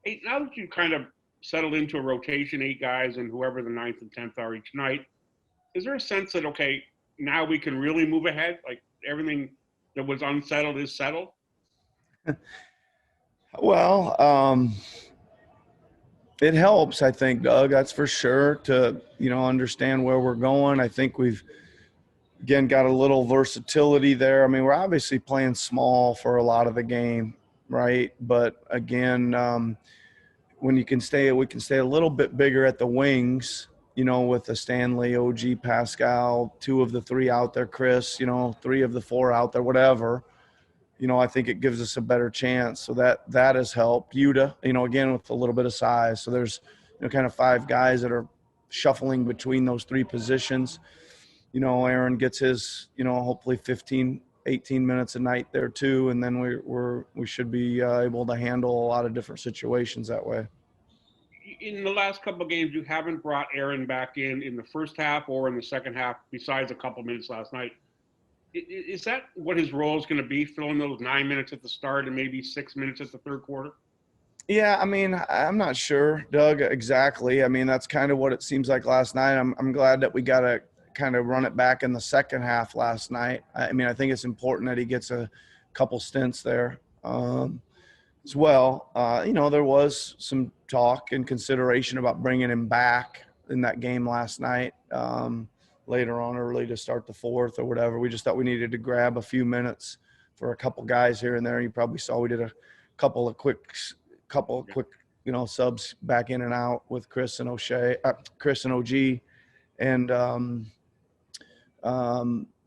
Hey, now that you kind of settled into a rotation, 8 guys and whoever the ninth and 10th are each night, is there a sense that, okay, now we can really move ahead? Like everything that was unsettled is settled? Well, it helps, I think, Doug. That's for sure to understand where we're going. I think we've again got a little versatility there. I mean, we're obviously playing small for a lot of the game, right? But again, when we can stay a little bit bigger at the wings. With the Stanley, OG, Pascal, 2 of the 3 out there, Chris, 3 of the 4 out there, whatever. I think it gives us a better chance. So that has helped. Yuta, again with a little bit of size. So there's kind of 5 guys that are shuffling between those 3 positions. Aaron gets his, hopefully 15, 18 minutes a night there too, and then we should be able to handle a lot of different situations that way. In the last couple of games, you haven't brought Aaron back in the first half or in the second half, besides a couple minutes last night. Is that what his role is going to be, filling those 9 minutes at the start and maybe 6 minutes at the third quarter? Yeah, I mean, I'm not sure, Doug, exactly. I mean, that's kind of what it seems like last night. I'm glad that we got to kind of run it back in the second half last night. I mean, I think it's important that he gets a couple stints there as well. There was some talk and consideration about bringing him back in that game last night, later on early to start the fourth or whatever. We just thought we needed to grab a few minutes for a couple guys here and there. You probably saw we did a couple of quick subs back in and out with Chris and OG, and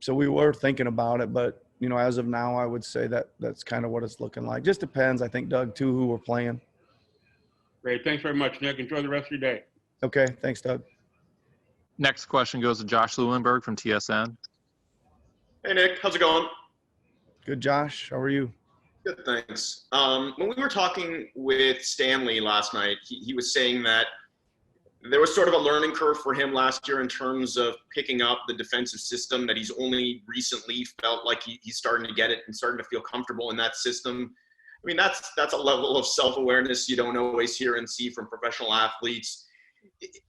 so we were thinking about it, but as of now, I would say that that's kind of what it's looking like. Just depends, I think, Doug, too, who we're playing. Great. Thanks very much, Nick. Enjoy the rest of your day. Okay. Thanks, Doug. Next question goes to Josh Lewinberg from TSN. Hey, Nick. How's it going? Good, Josh. How are you? Good, thanks. When we were talking with Stanley last night, he was saying that there was sort of a learning curve for him last year in terms of picking up the defensive system, that he's only recently felt like he's starting to get it and starting to feel comfortable in that system. I mean, that's a level of self-awareness you don't always hear and see from professional athletes.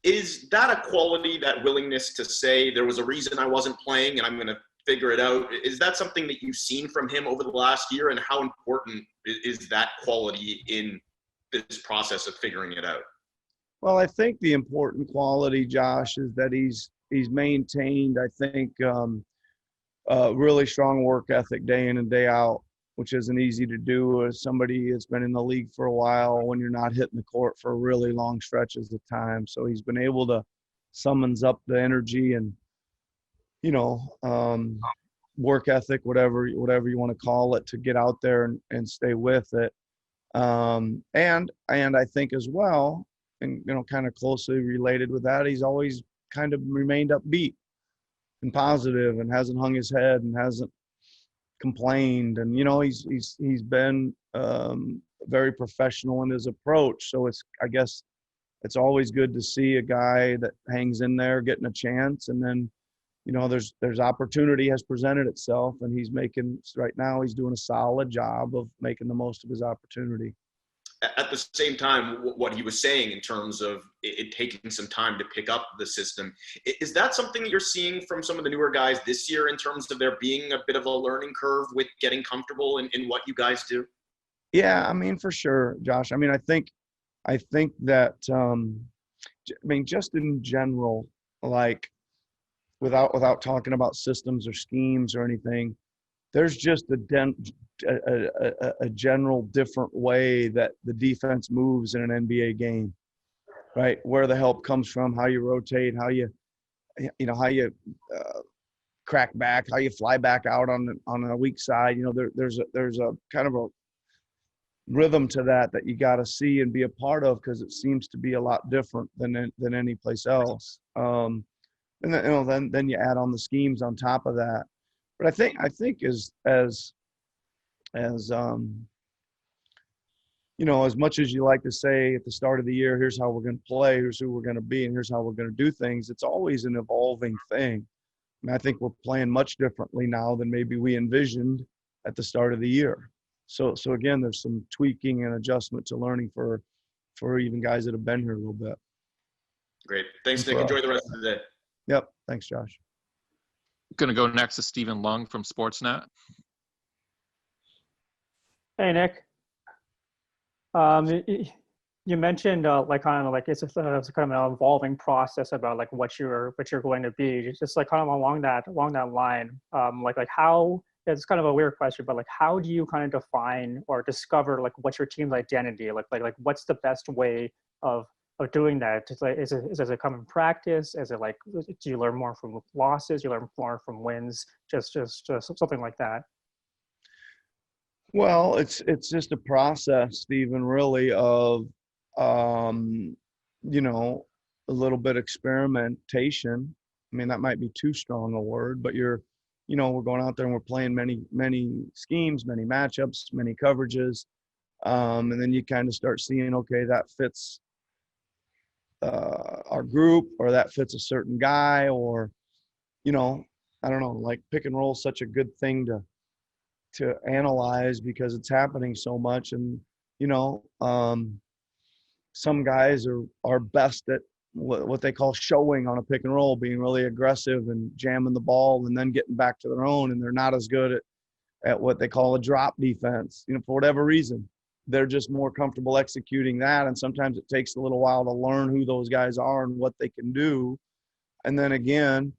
Is that a quality, that willingness to say there was a reason I wasn't playing and I'm going to figure it out? Is that something that you've seen from him over the last year, and how important is that quality in this process of figuring it out? Well, I think the important quality, Josh, is that he's maintained, I think, a really strong work ethic day in and day out, which isn't easy to do as somebody that's been in the league for a while when you're not hitting the court for really long stretches of time. So he's been able to summons up the energy and, work ethic, whatever you want to call it, to get out there and stay with it. And I think as well, and kind of closely related with that, he's always kind of remained upbeat and positive and hasn't hung his head and hasn't complained. And he's been very professional in his approach. So I guess it's always good to see a guy that hangs in there getting a chance, and then there's opportunity has presented itself, and right now he's doing a solid job of making the most of his opportunity. At the same time, what he was saying in terms of it taking some time to pick up the system, is that something that you're seeing from some of the newer guys this year, in terms of there being a bit of a learning curve with getting comfortable in what you guys do? Yeah, I mean, for sure, Josh. I mean, I think that, just in general, like without talking about systems or schemes or anything, there's just a general different way that the defense moves in an NBA game, right? Where the help comes from, how you rotate, how you crack back, how you fly back out on a weak side. There's a kind of a rhythm to that you got to see and be a part of, because it seems to be a lot different than any place else. And then you add on the schemes on top of that. But I think as much as you like to say at the start of the year, here's how we're going to play, here's who we're going to be, and here's how we're going to do things, it's always an evolving thing. And I think we're playing much differently now than maybe we envisioned at the start of the year. So again, there's some tweaking and adjustment to learning for for even guys that have been here a little bit. Great. Thanks, And Nick. for Enjoy us. the rest of the day. Yep. Thanks, Josh. Going to go next to Stephen Lung from Sportsnet. Hey, Nick. You mentioned like kind of like it's kind of an evolving process about like what you're going to be. Just like kind of along that line. Like how, it's kind of a weird question, but like how do you kind of define or discover like what's your team's identity? Like what's the best way of doing that? It's like is it come in practice? Is it like do you learn more from losses? You learn more from wins? Just something like that. Well, it's just a process, Stephen, really, of you know, a little bit experimentation. I mean, that might be too strong a word, but we're going out there and we're playing many schemes, many matchups, many coverages, and then you kind of start seeing, okay, that fits our group, or that fits a certain guy, or I don't know, like pick and roll is such a good thing to analyze because it's happening so much. And some guys are best at what they call showing on a pick and roll, being really aggressive and jamming the ball and then getting back to their own, and they're not as good at what they call a drop defense. For whatever reason, they're just more comfortable executing that, and sometimes it takes a little while to learn who those guys are and what they can do. And then again,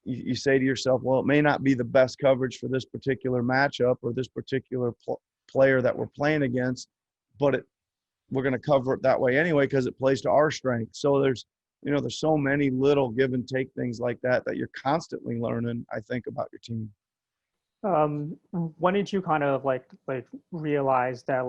you say to yourself, well, it may not be the best coverage for this particular matchup or this particular player that we're playing against, but we're going to cover it that way anyway because it plays to our strength. So there's so many little give and take things like that you're constantly learning, I think, about your team. When did you kind of like realize that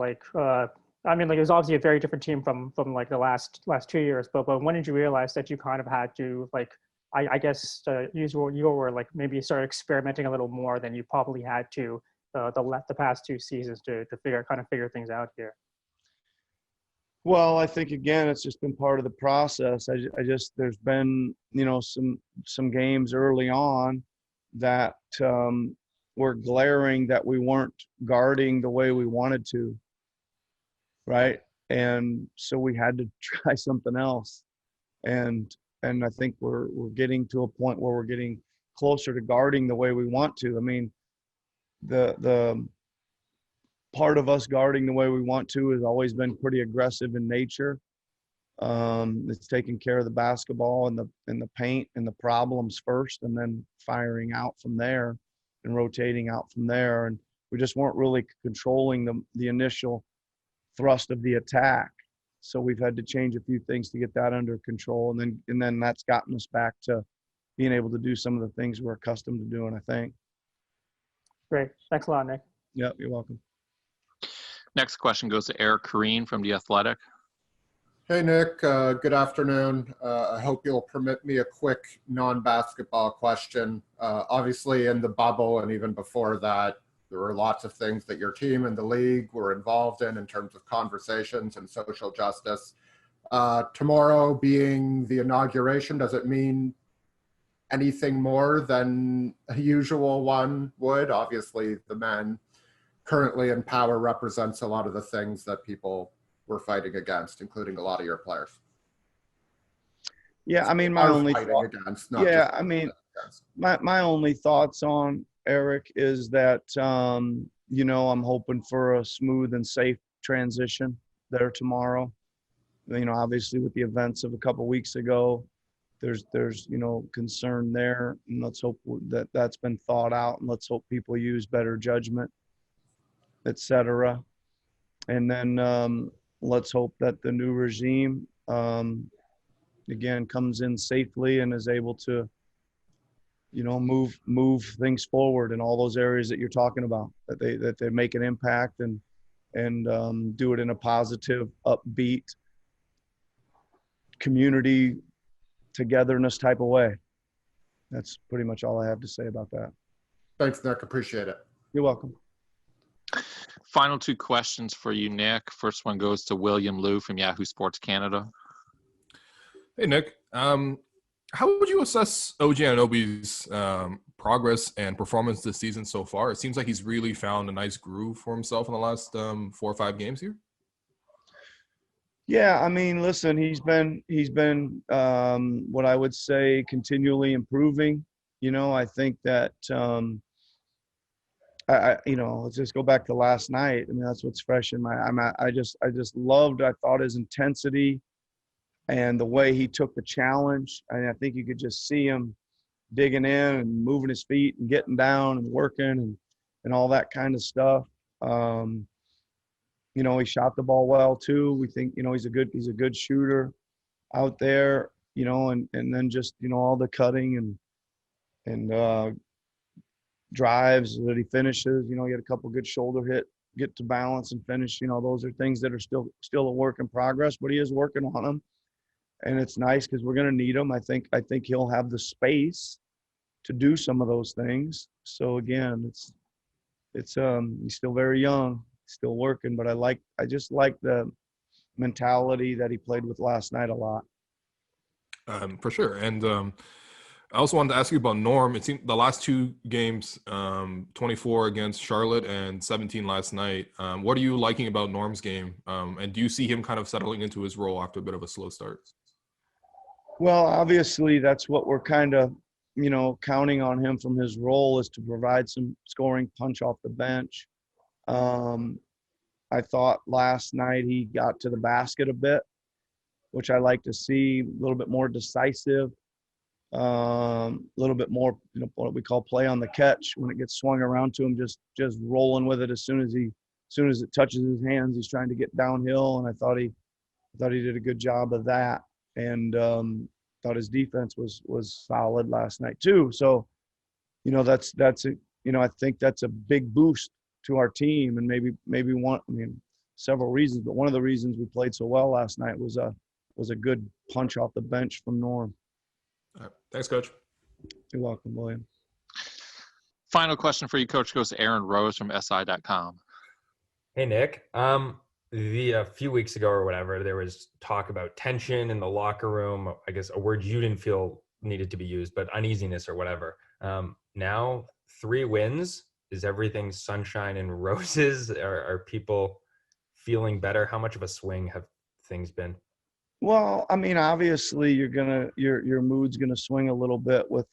I mean, like it was obviously a very different team from like the last 2 years, but when did you realize that you kind of had to like I guess use your word, like maybe start experimenting a little more than you probably had to the past 2 seasons to figure things out here? Well, I think again, it's just been part of the process. I just there's been some games early on that were glaring that we weren't guarding the way we wanted to, right? And so we had to try something else. And I think we're getting to a point where we're getting closer to guarding the way we want to. I mean, the part of us guarding the way we want to has always been pretty aggressive in nature. It's taking care of the basketball and the paint and the problems first, and then firing out from there and rotating out from there. And we just weren't really controlling the initial thrust of the attack. So we've had to change a few things to get that under control. And then that's gotten us back to being able to do some of the things we're accustomed to doing, I think. Great. Thanks a lot, Nick. Yeah, you're welcome. Next question goes to Eric Kareen from The Athletic. Hey, Nick. Good afternoon. I hope you'll permit me a quick non-basketball question. Obviously, in the bubble and even before that, there were lots of things that your team and the league were involved in terms of conversations and social justice. Tomorrow being the inauguration, does it mean anything more than a usual one would? Obviously, the man currently in power represents a lot of the things that people were fighting against, including a lot of your players. Yeah, I mean, my only thoughts on Eric is that I'm hoping for a smooth and safe transition there tomorrow. Obviously with the events of a couple of weeks ago, there's concern there, and let's hope that that's been thought out, and let's hope people use better judgment, etc. And then let's hope that the new regime again comes in safely and is able to move things forward in all those areas that you're talking about, that they make an impact and do it in a positive, upbeat, community togetherness type of way. That's pretty much all I have to say about that. Thanks, Nick. Appreciate it. You're welcome. Final 2 questions for you, Nick. First one goes to William Liu from Yahoo Sports Canada. Hey, Nick. How would you assess OG Anunoby's progress and performance this season so far? It seems like he's really found a nice groove for himself in the last 4 or 5 games here. Yeah, I mean, listen, he's been what I would say continually improving. I think that let's just go back to last night. I mean, that's what's fresh in my. I just loved. I thought his intensity and the way he took the challenge. I think you could just see him digging in and moving his feet and getting down and working and all that kind of stuff. Um, he shot the ball well too. We think he's a good shooter out there. And then just all the cutting and drives that he finishes. He had a couple good shoulder get to balance and finish. Those are things that are still a work in progress, but he is working on them, and it's nice because we're going to need him. I think he'll have the space to do some of those things. So again, it's he's still very young, still working, but I just like the mentality that he played with last night a lot. For sure. And I also wanted to ask you about Norm. It seemed the last two games, 24 against Charlotte and 17 last night. What are you liking about Norm's game? And do you see him kind of settling into his role after a bit of a slow start? Well, obviously, that's what we're kind of, counting on him from his role is to provide some scoring punch off the bench. I thought last night he got to the basket a bit, which I like to see, a little bit more decisive, a little bit more, what we call play on the catch. When it gets swung around to him, just rolling with it as soon as it touches his hands, he's trying to get downhill. And I thought he did a good job of that. And thought his defense was solid last night too. So, that's I think that's a big boost to our team, and maybe several reasons, but one of the reasons we played so well last night was a good punch off the bench from Norm. All right. Thanks, Coach. You're welcome, William. Final question for you, Coach, goes to Aaron Rose from SI.com. Hey, Nick. A few weeks ago or whatever, there was talk about tension in the locker room. I guess a word you didn't feel needed to be used, but uneasiness or whatever. Now 3 wins. Is everything sunshine and roses? Are people feeling better? How much of a swing have things been? Well, I mean, obviously your mood's gonna swing a little bit with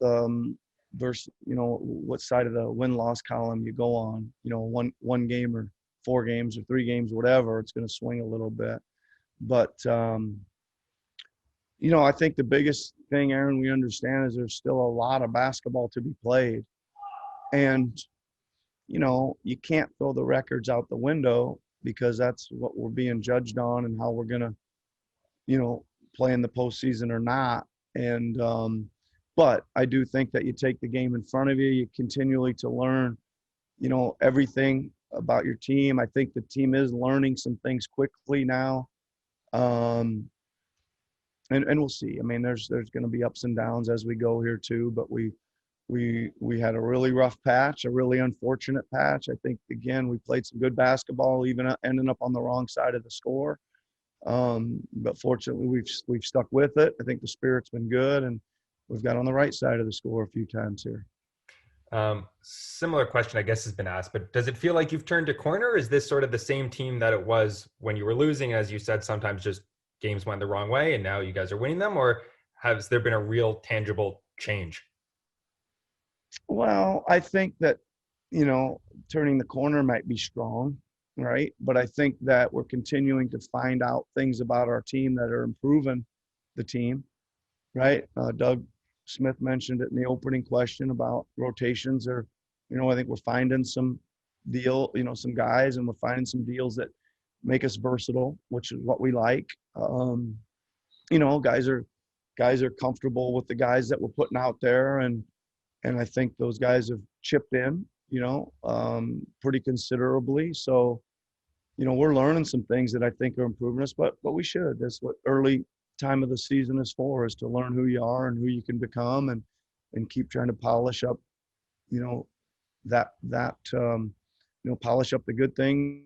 versus what side of the win-loss column you go on. One game or 4 games or 3 games, whatever, it's gonna swing a little bit. But I think the biggest thing, Aaron, we understand is there's still a lot of basketball to be played, and you can't throw the records out the window because that's what we're being judged on and how we're gonna play in the postseason or not. And but I do think that you take the game in front of you, you continually to learn, everything about your team. I think the team is learning some things quickly now. And we'll see. I mean, there's going to be ups and downs as we go here too, but we had a really rough patch, a really unfortunate patch. I think, again, we played some good basketball, even ending up on the wrong side of the score. But fortunately, we've stuck with it. I think the spirit's been good, and we've got on the right side of the score a few times here. Similar question, I guess, has been asked, but does it feel like you've turned a corner? Or is this sort of the same team that it was when you were losing? As you said, sometimes just games went the wrong way, and now you guys are winning them, or has there been a real tangible change? Well, I think that, turning the corner might be strong, right? But I think that we're continuing to find out things about our team that are improving the team, right? Doug Smith mentioned it in the opening question about rotations, or, I think we're finding some some guys, and we're finding some deals that make us versatile, which is what we like. Guys are comfortable with the guys that we're putting out there, and I think those guys have chipped in, pretty considerably. So, we're learning some things that I think are improving us, but we should. That's what early time of the season is for, is to learn who you are and who you can become, and keep trying to polish up, polish up the good things